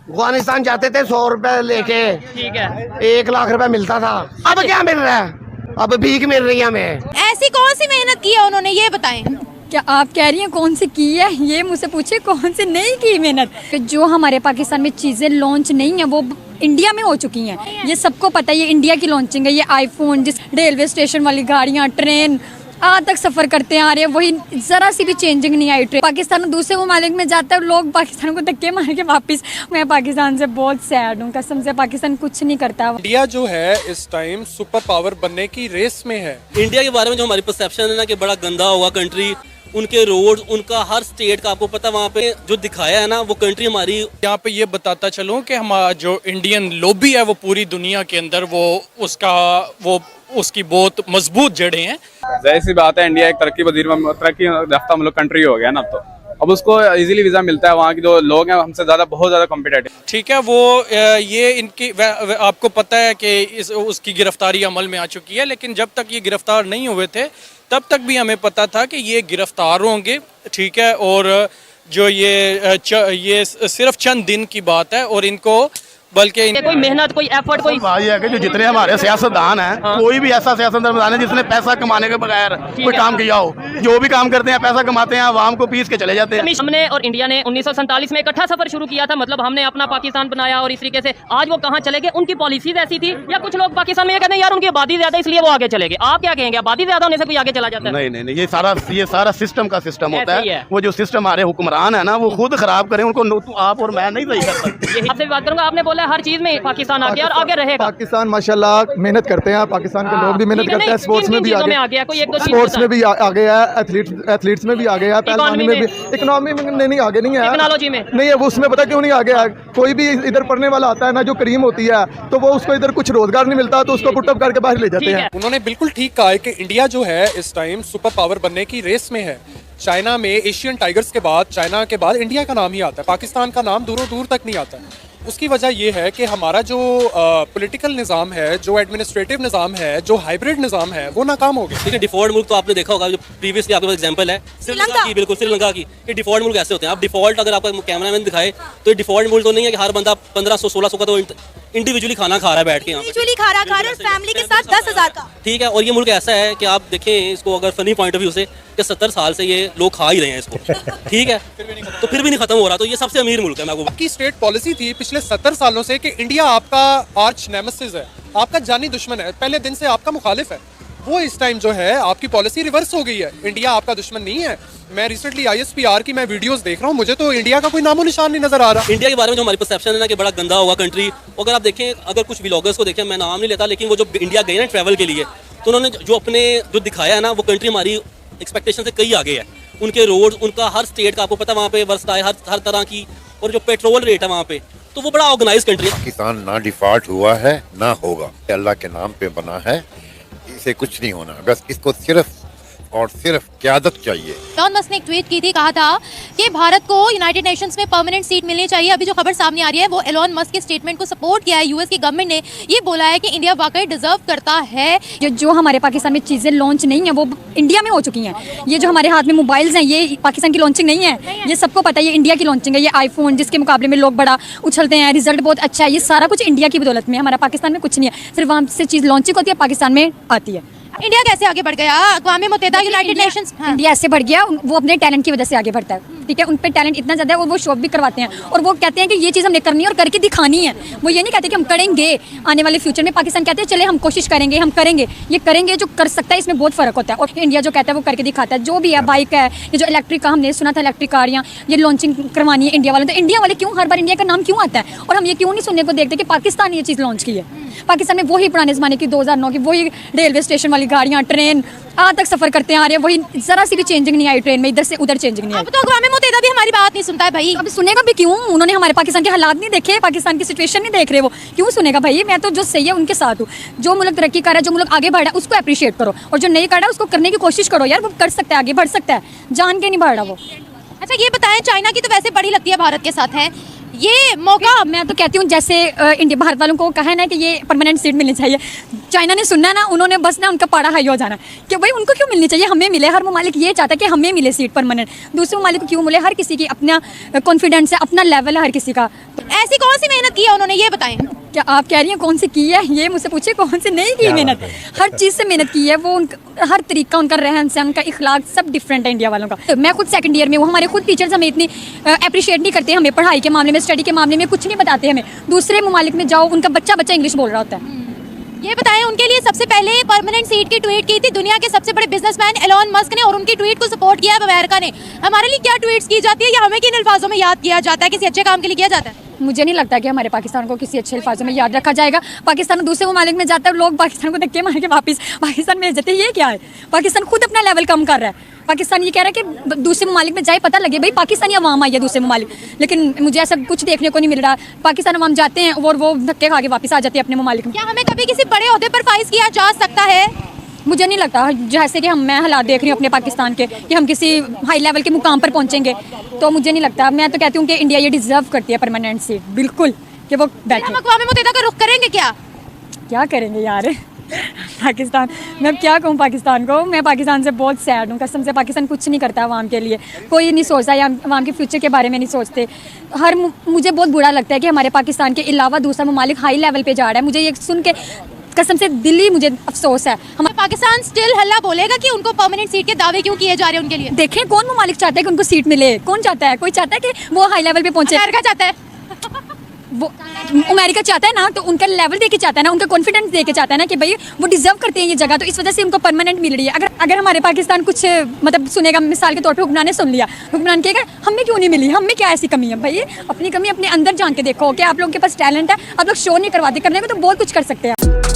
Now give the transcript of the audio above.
अफगानिस्तान जाते थे 100 रुपए लेके, ठीक है, 1 लाख रुपए मिलता था। अब क्या मिल रहा है? अब भीख मिल रही है हमें। ऐसी कौन सी मेहनत की है उन्होंने, ये बताएं। क्या आप कह रही हैं कौन सी की है? ये मुझसे पूछे कौन सी नहीं की मेहनत। जो हमारे पाकिस्तान में चीज़ें लॉन्च नहीं है वो इंडिया में हो चुकी हैं। ये सबको पता है, ये इंडिया की लॉन्चिंग है। ये आईफोन, जिस रेलवे स्टेशन वाली गाड़ियाँ, ट्रेन आज तक सफ़र करते आ रहे हैं, वही ज़रा सी भी चेंजिंग नहीं आई। ट्रेन पाकिस्तान दूसरे ममालिक में जाता है, लोग पाकिस्तान को धक्के मार के वापस। मैं पाकिस्तान से बहुत सैड हूँ, कसम से। पाकिस्तान कुछ नहीं करता। इंडिया जो है इस टाइम सुपर पावर बनने की रेस में है। इंडिया के बारे में जो हमारी परसेप्शन है ना कि बड़ा गंदा होगा कंट्री, उनके रोड, उनका हर स्टेट का आपको पता, वहाँ पे जो दिखाया है ना वो कंट्री हमारी। यहाँ पे ये बताता चलूँ कि हमारा जो इंडियन लॉबी है वो पूरी दुनिया के अंदर उसकी बहुत मजबूत जड़ें हैं। जाहिर सी बात है, इंडिया एक तरक्की याफ्ता मुल्क कंट्री हो गया ना, तो अब उसको इजीली वीज़ा मिलता है। वहाँ के जो लोग हैं हमसे बहुत ज़्यादा कॉम्पिटेटिव। ठीक है, वो ये इनकी आपको पता है कि उसकी गिरफ्तारी अमल में आ चुकी है, लेकिन जब तक ये गिरफ्तार नहीं हुए थे तब तक भी हमें पता था कि ये गिरफ्तार होंगे। ठीक है, और जो ये सिर्फ चंद दिन की बात है और इनको बल्कि कोई मेहनत, कोई एफर्ट, कोई भाई है कि जो जितने हमारे सियासतदान हैं, कोई भी ऐसा सियासतदान है जिसने पैसा कमाने के बगैर कोई काम किया हो, जो भी काम करते हैं पैसा कमाते हैं, आवाम को पीस के चले जाते हैं। हमने और इंडिया ने 1947 में इकट्ठा सफर शुरू किया था, मतलब हमने अपना पाकिस्तान बनाया, और इस तरीके से आज वो कहाँ चले गए? उनकी पॉलिसीज ऐसी थी, या कुछ लोग पाकिस्तान में ये कहते हैं यार उनकी आबादी ज्यादा इसलिए वो आगे चले गए। आप क्या कहेंगे, आबादी ज्यादा होने से कोई आगे चला जाता है? नहीं, ये सारा सिस्टम का सिस्टम होता है। वो जो सिस्टम हमारे हुक्मरान है ना, वो खुद खराब करें, उनको आप और मैं नहीं सही कर सकते। आपसे बात करूंगा, आपने बोला हर चीज में पाकिस्तान आगे और आगे रहेगा। पाकिस्तान माशाल्लाह मेहनत करते हैं, पाकिस्तान के लोग भी मेहनत करते हैं, स्पोर्ट्स में भी आगे, स्पोर्ट्स में भी आगे है, एथलीट्स में भी आगे है, पहलवानी में भी, इकोनॉमी में नहीं आगे नहीं है, टेक्नोलॉजी में नहीं है। वो उसमें पता क्यों नहीं आगे है? कोई भी इधर पढ़ने वाला आता है ना, जो करीम होती है, तो वो उसको इधर कुछ रोजगार नहीं मिलता, तो उसको पुटअप करके बाहर ले जाते हैं। उन्होंने बिल्कुल ठीक कहा है कि इंडिया जो है इस टाइम सुपर पावर बनने की रेस में है। चाइना में एशियन टाइगर्स के बाद, चाइना के बाद इंडिया का नाम ही आता है, पाकिस्तान का नाम दूरों दूर तक नहीं आता है। उसकी वजह यह है कि हमारा जो पॉलिटिकल निज़ाम है, जो एडमिनिस्ट्रेटिव निज़ाम है, जो हाइब्रिड निज़ाम है, वो नाकाम हो गया। ठीक है, डिफॉल्ट मुल्क तो आपने देखा होगा, जो प्रीवियसली आपके पास एग्जांपल है श्रीलंका की, बिल्कुल श्रीलंका की। ये डिफॉल्ट मुल्क ऐसे होते हैं। आप डिफॉल्ट अगर आपका कैमरा मैन दिखाए तो ये डिफॉल्ट मुल्क तो नहीं है कि हर बंदा 1500-1600 का तो इंडिविजुअली खाना खा रहा है बैठ के, इंडिविजुअली खा रहा है फैमिली के साथ 10,000 का। ठीक है, और ये मुल्क ऐसा है कि आप देखें इसको अगर फनी पॉइंट ऑफ व्यू से कि 70 साल से ये लोग खा ही रहे हैं इसको। ठीक है, तो फिर भी नहीं खत्म हो रहा, तो ये सबसे अमीर मुल्क है। मैं आपकी स्टेट पॉलिसी थी पिछले 70 सालों से कि इंडिया आपका आर्च नेमेसिस है, आपका जानी दुश्मन है, पहले दिन से आपका मुखालिफ है। वो इस टाइम जो है आपकी पॉलिसी रिवर्स हो गई है, इंडिया आपका दुश्मन नहीं है। मैं रिसेंटली ISPR की मैं वीडियोस देख रहा हूँ, मुझे तो इंडिया का कोई नामो निशान नहीं नजर आ रहा। इंडिया के बारे में जो हमारी परसेप्शन है ना कि बड़ा गंदा होगा कंट्री, अगर आप देखें, अगर कुछ व्लॉगर्स को देखें, मैं नाम नहीं लेता, लेकिन वो जो इंडिया गए ना ट्रैवल के लिए, तो उन्होंने जो दिखाया है ना वो कंट्री हमारी एक्सपेक्टेशन से कई आगे है। उनके रोड, उनका हर स्टेट का आपको पता वहाँ पे व्यवस्था है हर तरह की, और जो पेट्रोल रेट है वहाँ पे, तो वो बड़ा ऑर्गेनाइज कंट्री है। पाकिस्तान ना डिफॉल्ट हुआ है ना होगा, अल्लाह के नाम पे बना है, इसे कुछ नहीं होना, बस इसको सिर्फ और सिर्फ क़यादत चाहिए। एलोन मस्क ने एक ट्वीट की थी, कहा था कि भारत को यूनाइटेड नेशंस में परमानेंट सीट मिलनी चाहिए। अभी जो खबर सामने आ रही है वो एलोन मस्क के स्टेटमेंट को सपोर्ट किया है। यूएस की गवर्नमेंट ने ये बोला है कि इंडिया वाकई डिजर्व करता है। जो हमारे पाकिस्तान में चीज़ें लॉन्च नहीं है वो इंडिया में हो चुकी हैं। ये जो हमारे हाथ में मोबाइल्स हैं, ये पाकिस्तान की लॉन्चिंग नहीं है, ये सबको पता है, ये इंडिया की लॉन्चिंग है। ये आईफोन, जिसके मुकाबले में लोग बड़ा उछलते हैं, रिजल्ट बहुत अच्छा है, ये सारा कुछ इंडिया की बदौलत में। हमारा पाकिस्तान में कुछ नहीं है, सिर्फ वहाँ से चीज़ लॉन्चिंग होती है, पाकिस्तान में आती है। इंडिया कैसे आगे बढ़ गया? अक़वाम मुत्तहिदा, यूनाइटेड नेशंस, इंडिया ऐसे बढ़ गया, वो अपने टैलेंट की वजह से आगे बढ़ता है। ठीक है, उन पे टैलेंट इतना ज़्यादा है और वो शो भी करवाते हैं, और वो कहते हैं कि ये चीज़ हमने करनी है और करके दिखानी है। वो ये नहीं कहते कि हम करेंगे आने वाले फ्यूचर में। पाकिस्तान कहते हैं चले हम कोशिश करेंगे, हम करेंगे, ये करेंगे, जो कर सकता है इसमें बहुत फ़र्क होता है। और इंडिया जो कहता है वो करके दिखाता है। जो भी है, बाइक है, ये जो इलेक्ट्रिक का हमने सुना था, इलेक्ट्रिक गाड़ियाँ, ये लॉन्चिंग करवानी है इंडिया वाले। तो इंडिया वाले क्यों हर बार इंडिया का नाम क्यों आता है, और हम ये क्यों नहीं सुनने को देखते कि पाकिस्तान ने ये चीज़ लॉन्च की है? पाकिस्तान में वही पुराने ज़माने की 2009 की वही रेलवे स्टेशन वाली गाड़ियाँ, ट्रेन आज तक सफ़र करते आ रहे हैं, वही ज़रा सी भी चेंजिंग नहीं आई ट्रेन में, इधर से उधर चेंजिंग नहीं आई। अब तो अक़वाम मुत्तहिदा भी हमारी बात नहीं सुनता है भाई। अब सुनेगा भी क्यों? उन्होंने हमारे पाकिस्तान के हालात नहीं देखे, पाकिस्तान की सिचुएशन नहीं देख रहे, वो क्यों सुनेगा भाई? मैं तो जो सही है उनके साथ हूँ। जो मुल्क तरक्की कर रहा है, जो मुल्क आगे बढ़ रहा है, उसको अप्रिशिएट करो, और जो नहीं कर रहा है उसको करने की कोशिश करो। यार वो कर सकता है, आगे बढ़ सकता है, जान के नहीं बढ़ रहा वो। अच्छा ये बताएं, चाइना की तो वैसे बड़ी लगती है भारत के साथ है, ये मौका मैं तो कहती हूँ जैसे इंडिया भारत वालों को कहा है ना कि ये परमानेंट सीट मिलनी चाहिए, चाइना ने सुनना ना, उन्होंने बस ना उनका पारा हाई हो जाना कि भाई उनको क्यों मिलनी चाहिए, हमें मिले। हर ममालिक ये चाहता है कि हमें मिले सीट परमानेंट, दूसरे ममालिक को क्यों मिले। हर किसी की अपना कॉन्फिडेंस है, अपना लेवल है हर किसी का। ऐसी कौन सी मेहनत की है उन्होंने, ये बताएं। क्या आप कह रही हैं कौन सी की है, ये मुझसे पूछे कौन सी नहीं की मेहनत। हर चीज़ से मेहनत की है वो, हर तरीका उनका रहन सहन, उनका इखलाक सब डिफरेंट है इंडिया वालों का। तो मैं खुद सेकंड ईयर में हूँ, हमारे खुद टीचर्स हमें इतनी अप्रिशिएट नहीं करते, हमें पढ़ाई के मामले में, स्टडी के मामले में कुछ नहीं बताते हमें। दूसरे ममालिक में जाओ, उनका बच्चा बच्चा इंग्लिश बोल रहा होता है। ये बताएं, उनके लिए सबसे पहले परमानेंट सीट की ट्वीट की थी दुनिया के सबसे बड़े बिजनेसमैन एलोन मस्क ने, और उनकी ट्वीट को सपोर्ट किया है अमेरिका ने। हमारे लिए क्या ट्वीट्स की जाती है या हमें किन अल्फाजों में याद किया जाता है, किसी अच्छे काम के लिए किया जाता है? मुझे नहीं लगता कि हमारे पाकिस्तान को किसी अच्छे अल्फाजों में याद रखा जाएगा। पाकिस्तान दूसरे ममालिक में जाता है, लोग पाकिस्तान को धक्के मार के वापस पाकिस्तान भेज देते हैं। ये क्या है? पाकिस्तान खुद अपना लेवल कम कर रहा है। पाकिस्तान ये कह रहा है कि दूसरे ममालिक में जाए, पता लगे भाई पाकिस्तानी अवाम आई है दूसरे ममालिक, लेकिन मुझे ऐसा कुछ देखने को नहीं मिल रहा। पाकिस्तान अवाम जाते हैं और वो धक्के खा के वापस आ जाती है अपने ममालिक में। क्या हमें कभी किसी बड़े ओहदे पर फाइज किया जा सकता है? मुझे नहीं लगता, जैसे कि मैं हालात देख रही हूँ अपने पाकिस्तान के, कि हम किसी हाई लेवल के मुकाम पर पहुँचेंगे, तो मुझे नहीं लगता। मैं तो कहती हूँ कि इंडिया ये डिजर्व करती है परमानेंट सीट, बिल्कुल, कि वो बैठे। हम अक़वाम मुत्तहिदा का रुख करेंगे क्या करेंगे यार पाकिस्तान, मैं क्या कहूँ पाकिस्तान को। मैं पाकिस्तान से बहुत सैड हूँ कसम से। पाकिस्तान कुछ नहीं करता आवाम के लिए, कोई नहीं सोचता या आवाम के फ्यूचर के बारे में नहीं सोचते। मुझे बहुत बुरा लगता है कि हमारे पाकिस्तान के अलावा दूसरा ममालिक हाई लेवल पे जा रहा है। मुझे ये सुन के कसम से दिल्ली मुझे अफसोस है। हमारा पाकिस्तान स्टिल हल्ला बोलेगा कि उनको परमानेंट सीट के दावे क्यों किए जा रहे हैं उनके लिए? देखें कौन ममालिक चाहता है कि उनको सीट मिले, कौन चाहता है? कोई चाहता है कि वो हाई लेवल पे पहुंचे? अमेरिका चाहता है वो अमेरिका चाहता है ना, तो उनका लेवल देके चाहता है ना, उनका कॉन्फिडेंस देके चाहता है ना कि भाई वो डिजर्व करते हैं ये जगह, तो इस वजह से उनको परमानेंट मिल रही है। अगर हमारे पाकिस्तान कुछ मतलब सुनेगा, मिसाल के तौर पे हुक्मरान ने सुन लिया, हुक्मरान कहेगा हमें क्यों नहीं मिली, हमें क्या ऐसी कमी है? भाई अपनी कमी अपने अंदर जान के देखो कि आप लोगों के पास टैलेंट है, आप लोग शो नहीं करवाते, करने को तो बहुत कुछ कर सकते हैं।